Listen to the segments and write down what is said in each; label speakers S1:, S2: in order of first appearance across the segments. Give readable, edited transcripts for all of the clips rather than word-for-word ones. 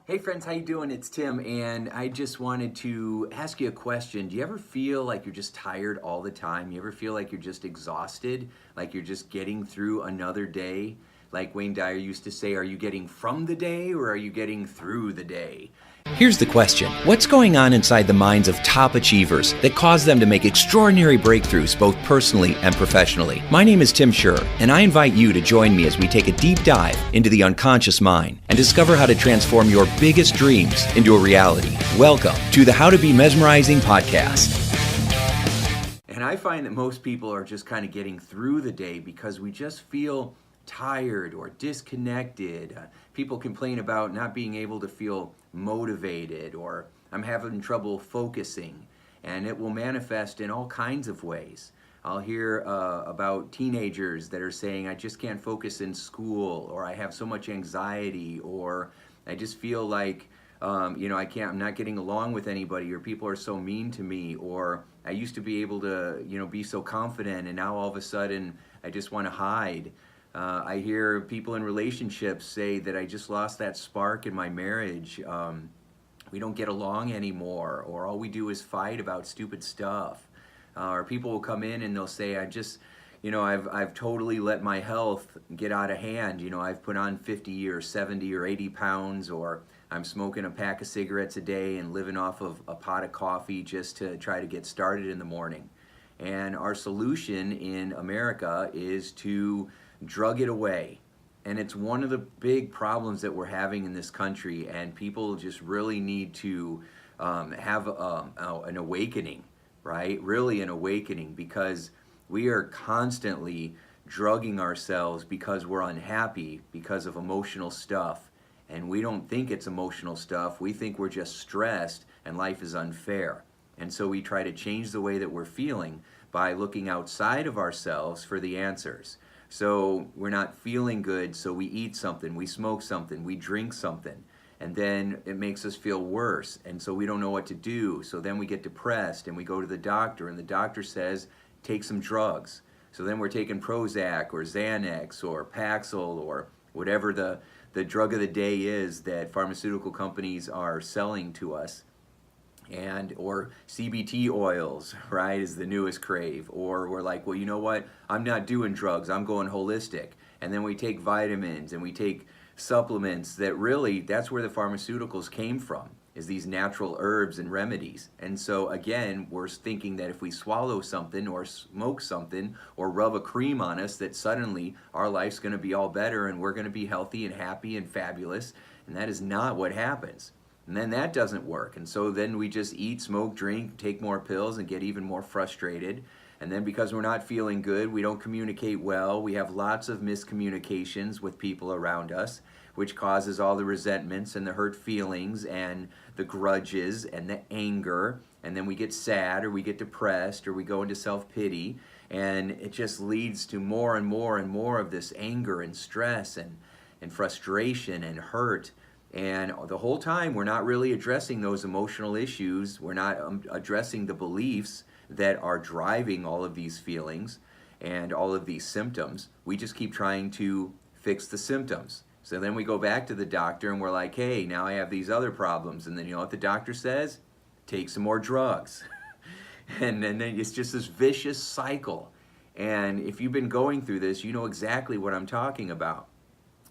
S1: Hey friends, how you doing? It's Tim, and I just wanted to ask you a question. Do you ever feel like you're just tired all the time? You ever feel like you're just exhausted, like you're just getting through another day? Like Wayne Dyer used to say, are you getting from the day or are you getting through the day?
S2: Here's the question. What's going on inside the minds of top achievers that cause them to make extraordinary breakthroughs both personally and professionally? My name is Tim Shurr, and I invite you to join me as we take a deep dive into the unconscious mind and discover how to transform your biggest dreams into a reality. Welcome to the How to Be Mesmerizing podcast.
S1: And I find that most people are just kind of getting through the day because we just feel tired or disconnected. People complain about not being able to feel motivated, or I'm having trouble focusing, and it will manifest in all kinds of ways. I'll hear about teenagers that are saying, I just can't focus in school, or I have so much anxiety, or I just feel like I'm not getting along with anybody, or people are so mean to me, or I used to be able to be so confident, and now all of a sudden I just want to hide. I hear people in relationships say that I just lost that spark in my marriage. We don't get along anymore, or all we do is fight about stupid stuff. Or people will come in and they'll say, I've totally let my health get out of hand. I've put on 50 or 70 or 80 pounds, or I'm smoking a pack of cigarettes a day and living off of a pot of coffee just to try to get started in the morning. And our solution in America is to drug it away. And it's one of the big problems that we're having in this country, and people just really need to have an awakening, right? Really an awakening, because we are constantly drugging ourselves because we're unhappy because of emotional stuff. And we don't think it's emotional stuff. We think we're just stressed and life is unfair. And so we try to change the way that we're feeling by looking outside of ourselves for the answers. So we're not feeling good, so we eat something, we smoke something, we drink something, and then it makes us feel worse, and so we don't know what to do. So then we get depressed and we go to the doctor, and the doctor says, take some drugs. So then we're taking Prozac or Xanax or Paxil or whatever the drug of the day is that pharmaceutical companies are selling to us. Or CBT oils, right, is the newest crave. Or we're like, well, you know what? I'm not doing drugs. I'm going holistic. And then we take vitamins and we take supplements that really, that's where the pharmaceuticals came from, is these natural herbs and remedies. And so again, we're thinking that if we swallow something or smoke something or rub a cream on us, that suddenly our life's going to be all better and we're going to be healthy and happy and fabulous. And that is not what happens. And then that doesn't work. And so then we just eat, smoke, drink, take more pills and get even more frustrated. And then because we're not feeling good, we don't communicate well. We have lots of miscommunications with people around us, which causes all the resentments and the hurt feelings and the grudges and the anger. And then we get sad, or we get depressed, or we go into self-pity. And it just leads to more and more and more of this anger and stress and frustration and hurt. And the whole time, we're not really addressing those emotional issues. We're not addressing the beliefs that are driving all of these feelings and all of these symptoms. We just keep trying to fix the symptoms. So then we go back to the doctor and we're like, hey, now I have these other problems. And then you know what the doctor says? Take some more drugs. and then it's just this vicious cycle. And if you've been going through this, you know exactly what I'm talking about.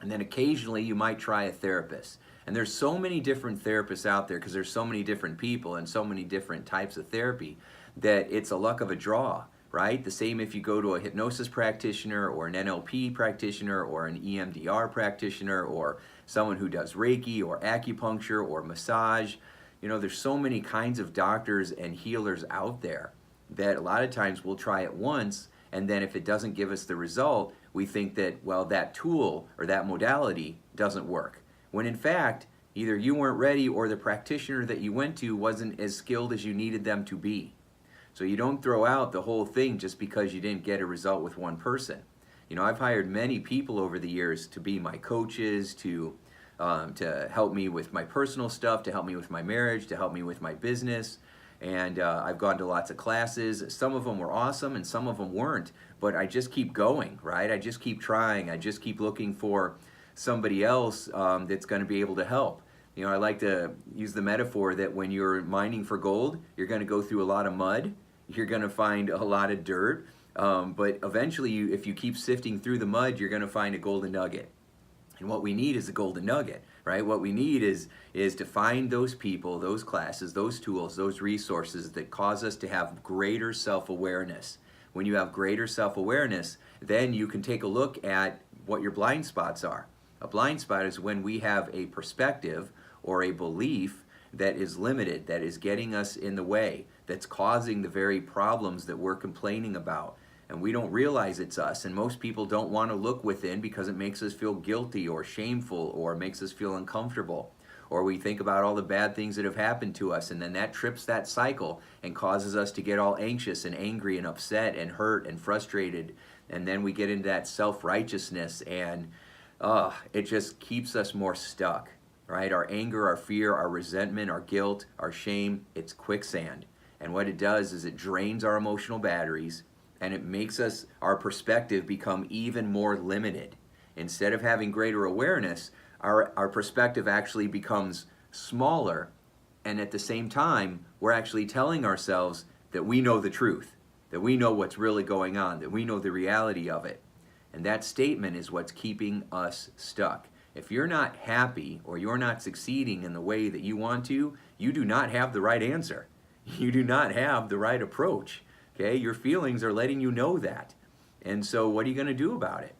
S1: And then occasionally you might try a therapist. And there's so many different therapists out there because there's so many different people and so many different types of therapy that it's a luck of a draw, right? The same if you go to a hypnosis practitioner or an NLP practitioner or an EMDR practitioner or someone who does Reiki or acupuncture or massage. There's so many kinds of doctors and healers out there that a lot of times we'll try it once, and then if it doesn't give us the result, we think that, well, that tool or that modality doesn't work. When in fact, either you weren't ready or the practitioner that you went to wasn't as skilled as you needed them to be. So you don't throw out the whole thing just because you didn't get a result with one person. I've hired many people over the years to be my coaches, to help me with my personal stuff, to help me with my marriage, to help me with my business. And I've gone to lots of classes. Some of them were awesome and some of them weren't. But I just keep going, right? I just keep trying. I just keep looking for somebody else that's going to be able to help. I like to use the metaphor that when you're mining for gold, you're going to go through a lot of mud, you're going to find a lot of dirt, but eventually, if you keep sifting through the mud, you're going to find a golden nugget. And what we need is a golden nugget, right? What we need is to find those people, those classes, those tools, those resources that cause us to have greater self-awareness. When you have greater self-awareness, then you can take a look at what your blind spots are. A blind spot is when we have a perspective or a belief that is limited, that is getting us in the way, that's causing the very problems that we're complaining about. And we don't realize it's us, and most people don't want to look within because it makes us feel guilty or shameful or makes us feel uncomfortable. Or we think about all the bad things that have happened to us, and then that trips that cycle and causes us to get all anxious and angry and upset and hurt and frustrated. And then we get into that self-righteousness, and it just keeps us more stuck, right? Our anger, our fear, our resentment, our guilt, our shame, it's quicksand. And what it does is it drains our emotional batteries, and it makes our perspective become even more limited. Instead of having greater awareness, our perspective actually becomes smaller, and at the same time, we're actually telling ourselves that we know the truth, that we know what's really going on, that we know the reality of it. And that statement is what's keeping us stuck. If you're not happy or you're not succeeding in the way that you want to, you do not have the right answer. You do not have the right approach. Okay, your feelings are letting you know that. And so what are you going to do about it?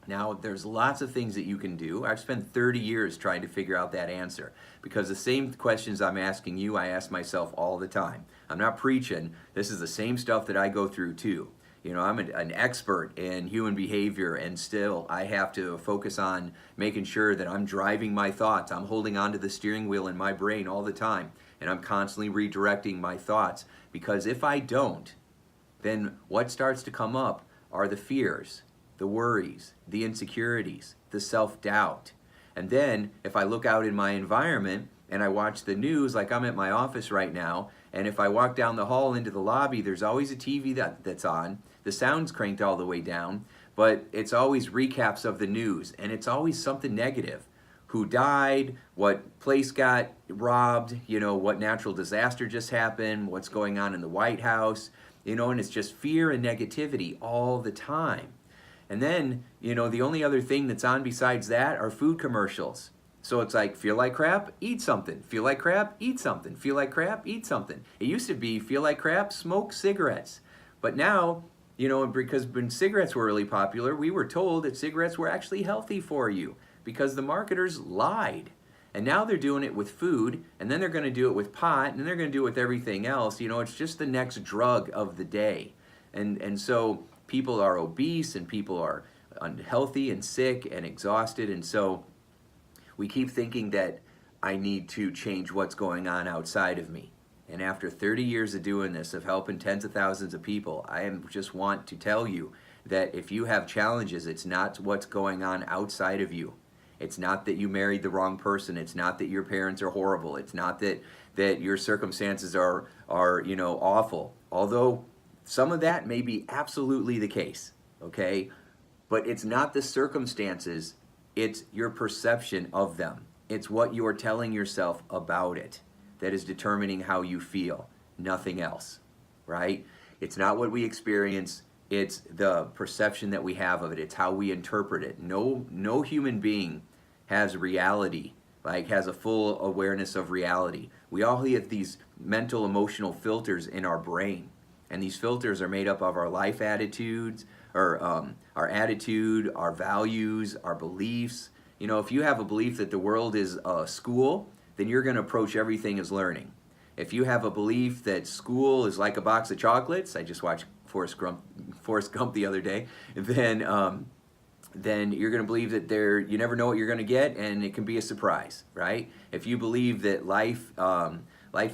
S1: Now, there's lots of things that you can do. I've spent 30 years trying to figure out that answer because the same questions I'm asking you, I ask myself all the time. I'm not preaching. This is the same stuff that I go through too. I'm an expert in human behavior, and still I have to focus on making sure that I'm driving my thoughts. I'm holding onto the steering wheel in my brain all the time, and I'm constantly redirecting my thoughts, because if I don't, then what starts to come up are the fears, the worries, the insecurities, the self-doubt. And then if I look out in my environment and I watch the news, like I'm at my office right now, and if I walk down the hall into the lobby, there's always a TV that's on. The sound's cranked all the way down, but it's always recaps of the news, and it's always something negative. Who died, what place got robbed, what natural disaster just happened, what's going on in the White House, and it's just fear and negativity all the time. And then, the only other thing that's on besides that are food commercials. So it's like, feel like crap, eat something. Feel like crap, eat something. Feel like crap, eat something. It used to be, feel like crap, smoke cigarettes. But now, because when cigarettes were really popular, we were told that cigarettes were actually healthy for you because the marketers lied. And now they're doing it with food, and then they're going to do it with pot, and then they're going to do it with everything else. It's just the next drug of the day. And so people are obese, and people are unhealthy and sick and exhausted. And so we keep thinking that I need to change what's going on outside of me. And after 30 years of doing this, of helping tens of thousands of people, I just want to tell you that if you have challenges, it's not what's going on outside of you. It's not that you married the wrong person. It's not that your parents are horrible. It's not that your circumstances are awful. Although some of that may be absolutely the case, okay? But it's not the circumstances. It's your perception of them. It's what you're telling yourself about it that is determining how you feel, nothing else, right? It's not what we experience. It's the perception that we have of it. It's how we interpret it. No human being has reality, has a full awareness of reality. We all have these mental, emotional filters in our brain. And these filters are made up of our life attitudes, or our attitude, our values, our beliefs. If you have a belief that the world is a school, then you're going to approach everything as learning. If you have a belief that school is like a box of chocolates, I just watched Forrest Gump the other day, then you're going to believe that you never know what you're going to get, and it can be a surprise, right? If you believe that life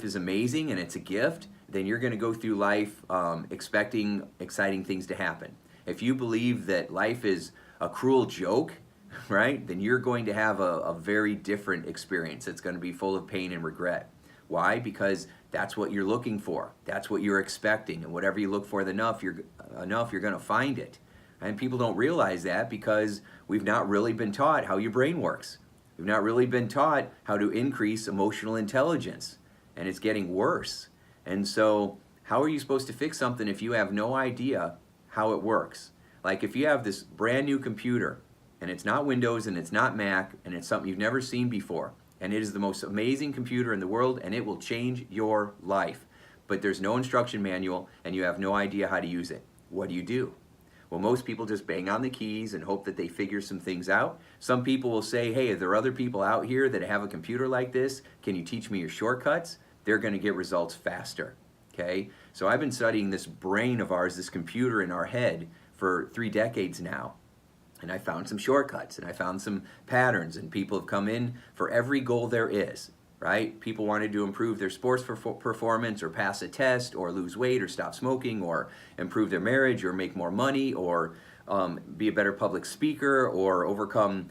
S1: is amazing and it's a gift, then you're going to go through life expecting exciting things to happen. If you believe that life is a cruel joke, right, then you're going to have a very different experience. It's going to be full of pain and regret. Why? Because that's what you're looking for. That's what you're expecting. And whatever you look for enough, you're going to find it. And people don't realize that because we've not really been taught how your brain works. We've not really been taught how to increase emotional intelligence, and it's getting worse. And so how are you supposed to fix something if you have no idea how it works? Like if you have this brand new computer, and it's not Windows and it's not Mac, and it's something you've never seen before, and it is the most amazing computer in the world, and it will change your life, but there's no instruction manual and you have no idea how to use it. What do? Well, most people just bang on the keys and hope that they figure some things out. Some people will say, hey, are there other people out here that have a computer like this? Can you teach me your shortcuts? They're going to get results faster. Okay? So I've been studying this brain of ours, this computer in our head, for 3 decades now. And I found some shortcuts, and I found some patterns, and people have come in for every goal there is, right? People wanted to improve their sports performance, or pass a test, or lose weight, or stop smoking, or improve their marriage, or make more money, or be a better public speaker, or overcome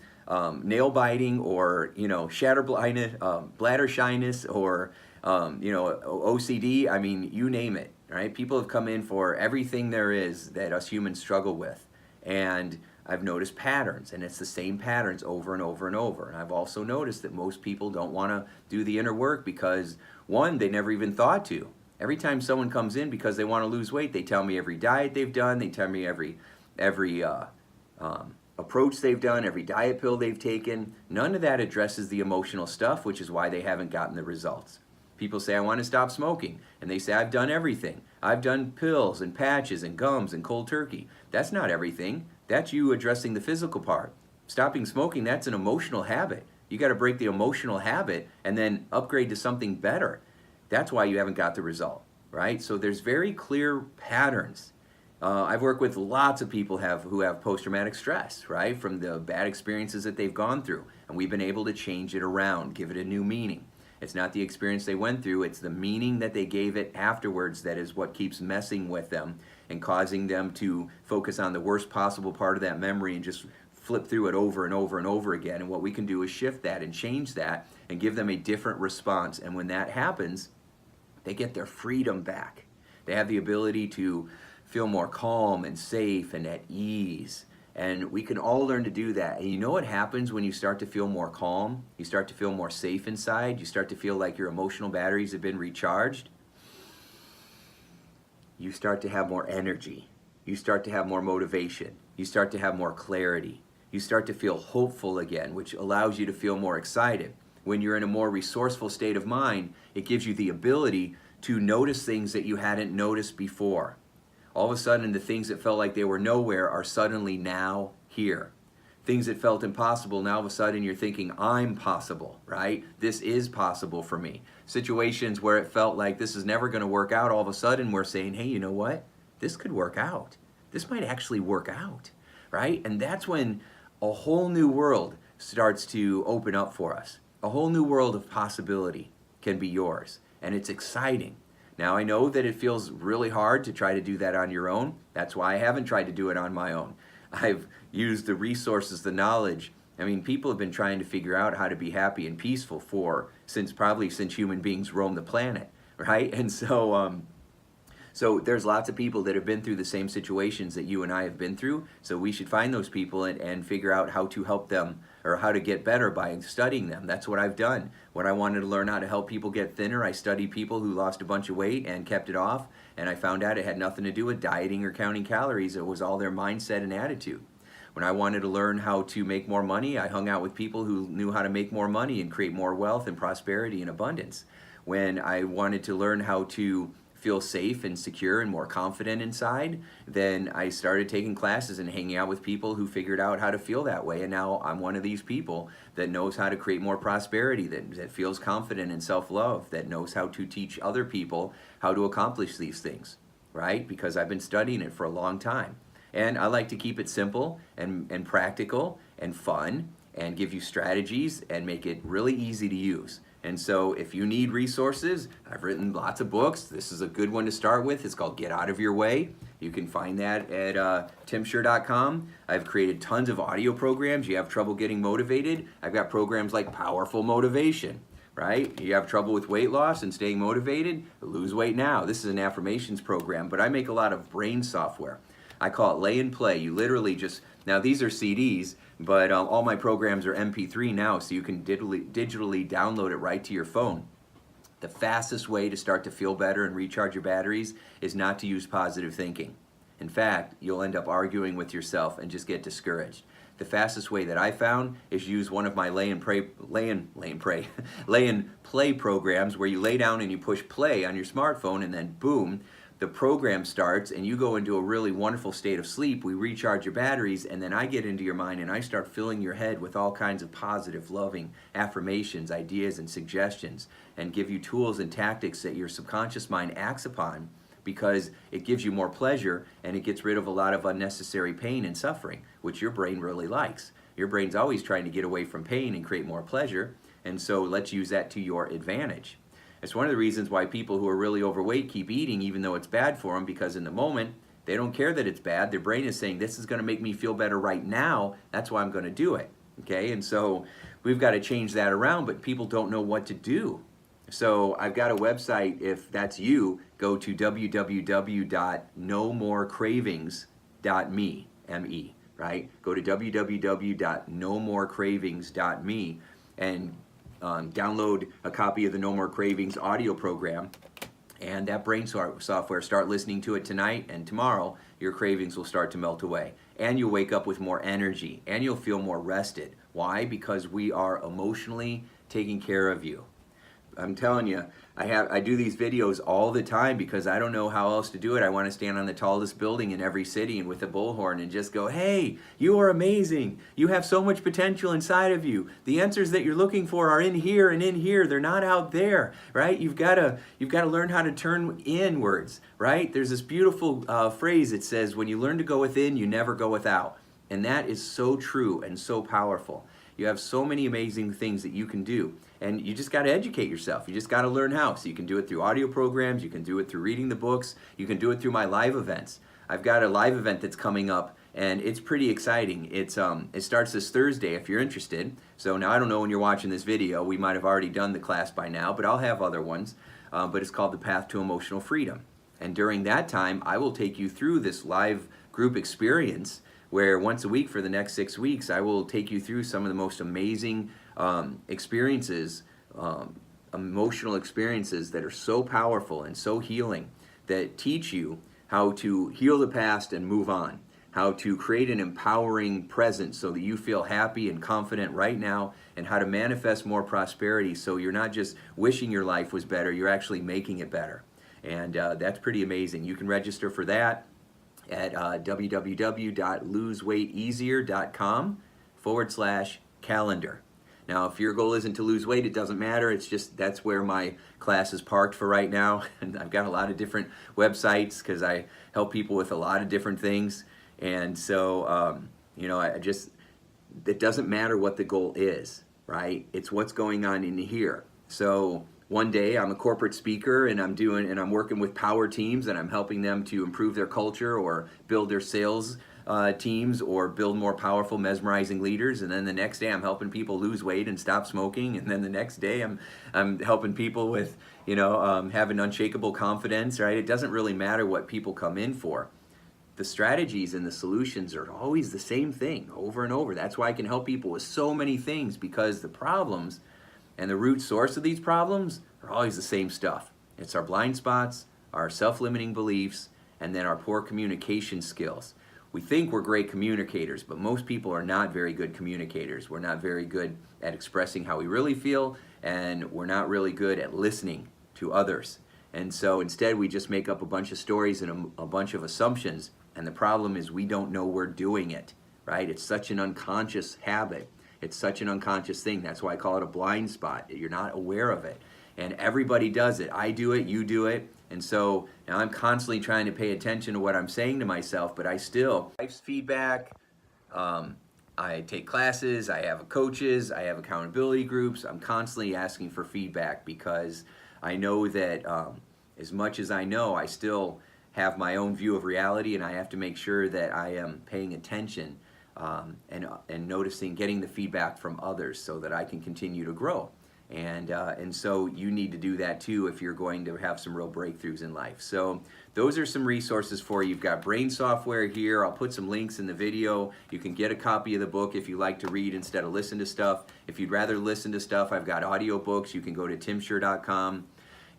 S1: nail biting, or shatter blindness, bladder shyness, or OCD. I mean, you name it, right? People have come in for everything there is that us humans struggle with, and I've noticed patterns, and it's the same patterns over and over and over. And I've also noticed that most people don't want to do the inner work because, one, they never even thought to. Every time someone comes in because they want to lose weight, they tell me every diet they've done, they tell me every approach they've done, every diet pill they've taken. None of that addresses the emotional stuff, which is why they haven't gotten the results. People say, I want to stop smoking, and they say, I've done everything. I've done pills and patches and gums and cold turkey. That's not everything. That's you addressing the physical part. Stopping smoking, that's an emotional habit. You got to break the emotional habit and then upgrade to something better. That's why you haven't got the result, right? So there's very clear patterns. I've worked with lots of people who have post-traumatic stress, right, from the bad experiences that they've gone through, and we've been able to change it around, give it a new meaning. It's not the experience they went through, it's the meaning that they gave it afterwards that is what keeps messing with them and causing them to focus on the worst possible part of that memory and just flip through it over and over and over again. And what we can do is shift that and change that and give them a different response. And when that happens, they get their freedom back. They have the ability to feel more calm and safe and at ease. And we can all learn to do that. And you know what happens when you start to feel more calm? You start to feel more safe inside. You start to feel like your emotional batteries have been recharged. You start to have more energy. You start to have more motivation. You start to have more clarity. You start to feel hopeful again, which allows you to feel more excited. When you're in a more resourceful state of mind, it gives you the ability to notice things that you hadn't noticed before. All of a sudden, the things that felt like they were nowhere are suddenly now here. Things that felt impossible, now all of a sudden you're thinking, I'm possible, right? This is possible for me. Situations where it felt like this is never going to work out, all of a sudden we're saying, hey, you know what? This could work out. This might actually work out, right? And that's when a whole new world starts to open up for us. A whole new world of possibility can be yours, and it's exciting. Now, I know that it feels really hard to try to do that on your own. That's why I haven't tried to do it on my own. I've used the resources, the knowledge. I mean, people have been trying to figure out how to be happy and peaceful since human beings roam the planet, right? And so there's lots of people that have been through the same situations that you and I have been through. So we should find those people and figure out how to help them or how to get better by studying them. That's what I've done. When I wanted to learn how to help people get thinner, I studied people who lost a bunch of weight and kept it off. And I found out it had nothing to do with dieting or counting calories. It was all their mindset and attitude. When I wanted to learn how to make more money, I hung out with people who knew how to make more money and create more wealth and prosperity and abundance. When I wanted to learn how to feel safe and secure and more confident inside, then I started taking classes and hanging out with people who figured out how to feel that way. And now I'm one of these people that knows how to create more prosperity, that feels confident and self-love, that knows how to teach other people how to accomplish these things, right? Because I've been studying it for a long time. And I like to keep it simple and practical and fun and give you strategies and make it really easy to use. And so if you need resources, I've written lots of books. This is a good one to start with. It's called Get Out of Your Way. You can find that at timshurr.com. I've created tons of audio programs. You have trouble getting motivated? I've got programs like Powerful Motivation, right? You have trouble with weight loss and staying motivated? Lose weight now. This is an affirmations program, but I make a lot of brain software. I call it lay and play. You literally just, Now these are CDs, but all my programs are MP3 now, so you can digitally download it right to your phone. The fastest way to start to feel better and recharge your batteries is not to use positive thinking. In fact, you'll end up arguing with yourself and just get discouraged. The fastest way that I found is use one of my lay and play programs, where you lay down and you push play on your smartphone, and then boom, the program starts and you go into a really wonderful state of sleep. We recharge your batteries, and then I get into your mind and I start filling your head with all kinds of positive, loving affirmations, ideas, and suggestions, and give you tools and tactics that your subconscious mind acts upon, because it gives you more pleasure and it gets rid of a lot of unnecessary pain and suffering, which your brain really likes. Your brain's always trying to get away from pain and create more pleasure, and so let's use that to your advantage. It's one of the reasons why people who are really overweight keep eating even though it's bad for them, because in the moment, they don't care that it's bad. Their brain is saying, this is going to make me feel better right now, that's why I'm going to do it. Okay, and so we've got to change that around, but people don't know what to do. So I've got a website. If that's you, go to www.nomorecravings.me, M-E, right? Go to www.nomorecravings.me and download a copy of the No More Cravings audio program, and that brain software. Start listening to it tonight, and tomorrow your cravings will start to melt away, and you'll wake up with more energy, and you'll feel more rested. Why? Because we are emotionally taking care of you. I'm telling you, I do these videos all the time because I don't know how else to do it. I want to stand on the tallest building in every city and with a bullhorn and just go, hey, you are amazing. You have so much potential inside of you. The answers that you're looking for are in here and in here. They're not out there, right? You've got to learn how to turn inwards, right? There's this beautiful phrase that says, when you learn to go within, you never go without. And that is so true and so powerful. You have so many amazing things that you can do, and you just got to educate yourself. You just got to learn how. So you can do it through audio programs, you can do it through reading the books, you can do it through my live events. I've got a live event that's coming up, and it's pretty exciting. It starts this Thursday if you're interested. So now I don't know when you're watching this video, we might have already done the class by now, but I'll have other ones. But it's called The Path to Emotional Freedom. And during that time, I will take you through this live group experience where once a week for the next 6 weeks, I will take you through some of the most amazing experiences, emotional experiences that are so powerful and so healing, that teach you how to heal the past and move on, how to create an empowering present so that you feel happy and confident right now, and how to manifest more prosperity so you're not just wishing your life was better, you're actually making it better. And that's pretty amazing. You can register for that at www.loseweighteasier.com/calendar. Now, if your goal isn't to lose weight, it doesn't matter. It's just that's where my class is parked for right now. And I've got a lot of different websites because I help people with a lot of different things. And so, it doesn't matter what the goal is, right? It's what's going on in here. So one day I'm a corporate speaker and I'm working with power teams and I'm helping them to improve their culture or build their sales teams or build more powerful, mesmerizing leaders. And then the next day I'm helping people lose weight and stop smoking. And then the next day I'm helping people with, having unshakable confidence, right? It doesn't really matter what people come in for. The strategies and the solutions are always the same thing over and over. That's why I can help people with so many things, because the problems and the root source of these problems are always the same stuff. It's our blind spots, our self-limiting beliefs, and then our poor communication skills. We think we're great communicators, but most people are not very good communicators. We're not very good at expressing how we really feel, and we're not really good at listening to others. And so instead we just make up a bunch of stories and a bunch of assumptions, and the problem is we don't know we're doing it, right? It's such an unconscious habit. It's such an unconscious thing. That's why I call it a blind spot. You're not aware of it. And everybody does it. I do it, you do it. And so now I'm constantly trying to pay attention to what I'm saying to myself, but I still, life's feedback, I take classes, I have coaches, I have accountability groups. I'm constantly asking for feedback because I know that as much as I know, I still have my own view of reality, and I have to make sure that I am paying attention and noticing, getting the feedback from others so that I can continue to grow. And so you need to do that too if you're going to have some real breakthroughs in life. So those are some resources for you. You've got brain software here. I'll put some links in the video. You can get a copy of the book if you like to read instead of listen to stuff. If you'd rather listen to stuff, I've got audio books. You can go to timshurr.com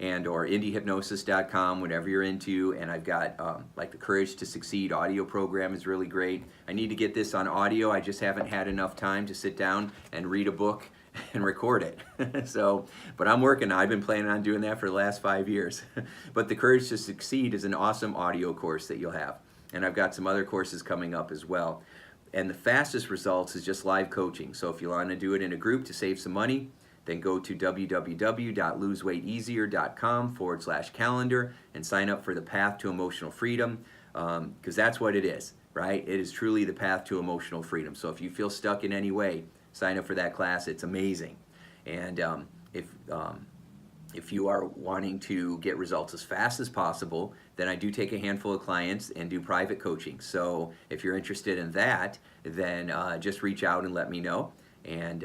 S1: or indiehypnosis.com, whatever you're into. And I've got like the Courage to Succeed audio program is really great. I need to get this on audio. I just haven't had enough time to sit down and read a book and record it. But I'm working. I've been planning on doing that for the last 5 years. But the Courage to Succeed is an awesome audio course that you'll have. And I've got some other courses coming up as well. And the fastest results is just live coaching. So if you want to do it in a group to save some money, then go to www.loseweighteasier.com/calendar and sign up for the Path to Emotional Freedom, because that's what it is, right? It is truly the path to emotional freedom. So if you feel stuck in any way, sign up for that class. It's amazing. And if you are wanting to get results as fast as possible, then I do take a handful of clients and do private coaching. So if you're interested in that, then just reach out and let me know. And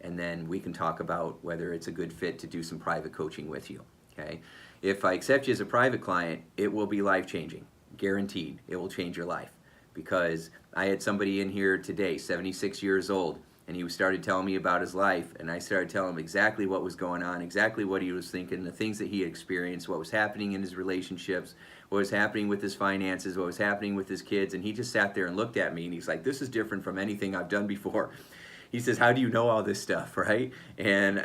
S1: then we can talk about whether it's a good fit to do some private coaching with you. Okay? If I accept you as a private client, it will be life-changing. Guaranteed. It will change your life. Because I had somebody in here today, 76 years old, and he started telling me about his life, and I started telling him exactly what was going on, exactly what he was thinking, the things that he had experienced, what was happening in his relationships, what was happening with his finances, what was happening with his kids, and he just sat there and looked at me, and he's like, this is different from anything I've done before. He says, how do you know all this stuff, right? And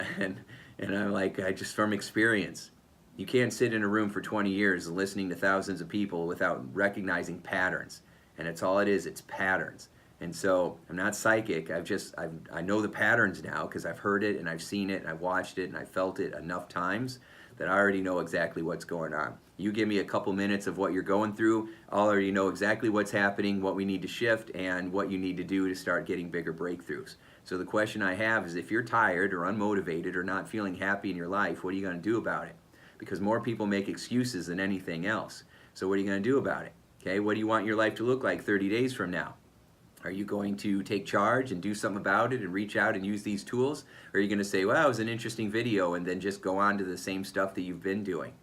S1: I'm like, I just from experience. You can't sit in a room for 20 years listening to thousands of people without recognizing patterns, and it's all it is, it's patterns. And so I'm not psychic. I know the patterns now because I've heard it and I've seen it and I've watched it and I've felt it enough times that I already know exactly what's going on. You give me a couple minutes of what you're going through, I'll already know exactly what's happening, what we need to shift, and what you need to do to start getting bigger breakthroughs. So the question I have is, if you're tired or unmotivated or not feeling happy in your life, what are you going to do about it? Because more people make excuses than anything else. So what are you going to do about it? Okay, what do you want your life to look like 30 days from now? Are you going to take charge and do something about it and reach out and use these tools? Or are you going to say, well, it was an interesting video, and then just go on to the same stuff that you've been doing?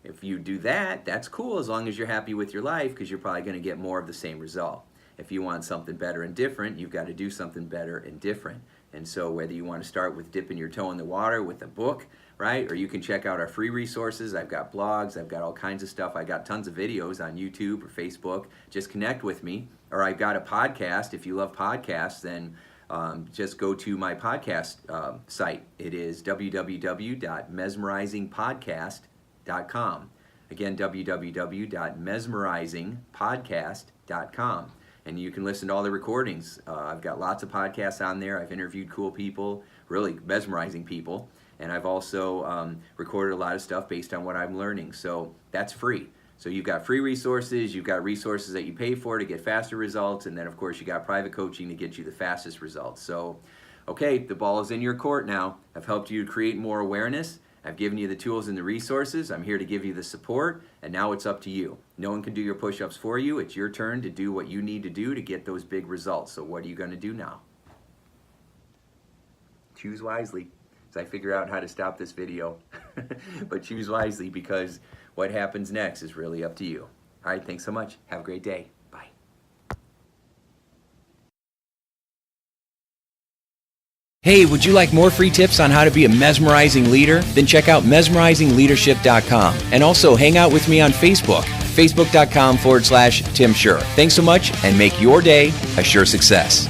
S1: If you do that, that's cool as long as you're happy with your life, because you're probably going to get more of the same result. If you want something better and different, you've got to do something better and different. And so whether you want to start with dipping your toe in the water with a book, right? Or you can check out our free resources. I've got blogs. I've got all kinds of stuff. I got tons of videos on YouTube or Facebook. Just connect with me. Or I've got a podcast. If you love podcasts, then just go to my podcast site. It is www.mesmerizingpodcast.com. Again, www.mesmerizingpodcast.com. And you can listen to all the recordings. I've got lots of podcasts on there. I've interviewed cool people, really mesmerizing people. And I've also recorded a lot of stuff based on what I'm learning. So that's free. So you've got free resources, you've got resources that you pay for to get faster results, and then of course you got private coaching to get you the fastest results. So, okay, the ball is in your court now. I've helped you create more awareness. I've given you the tools and the resources. I'm here to give you the support, and now it's up to you. No one can do your push-ups for you. It's your turn to do what you need to do to get those big results. So what are you going to do now? Choose wisely. As I figure out how to stop this video. But choose wisely, because what happens next is really up to you. All right, thanks so much. Have a great day. Bye.
S2: Hey, would you like more free tips on how to be a mesmerizing leader? Then check out mesmerizingleadership.com and also hang out with me on Facebook, facebook.com/Tim Shurr. Thanks so much, and make your day a sure success.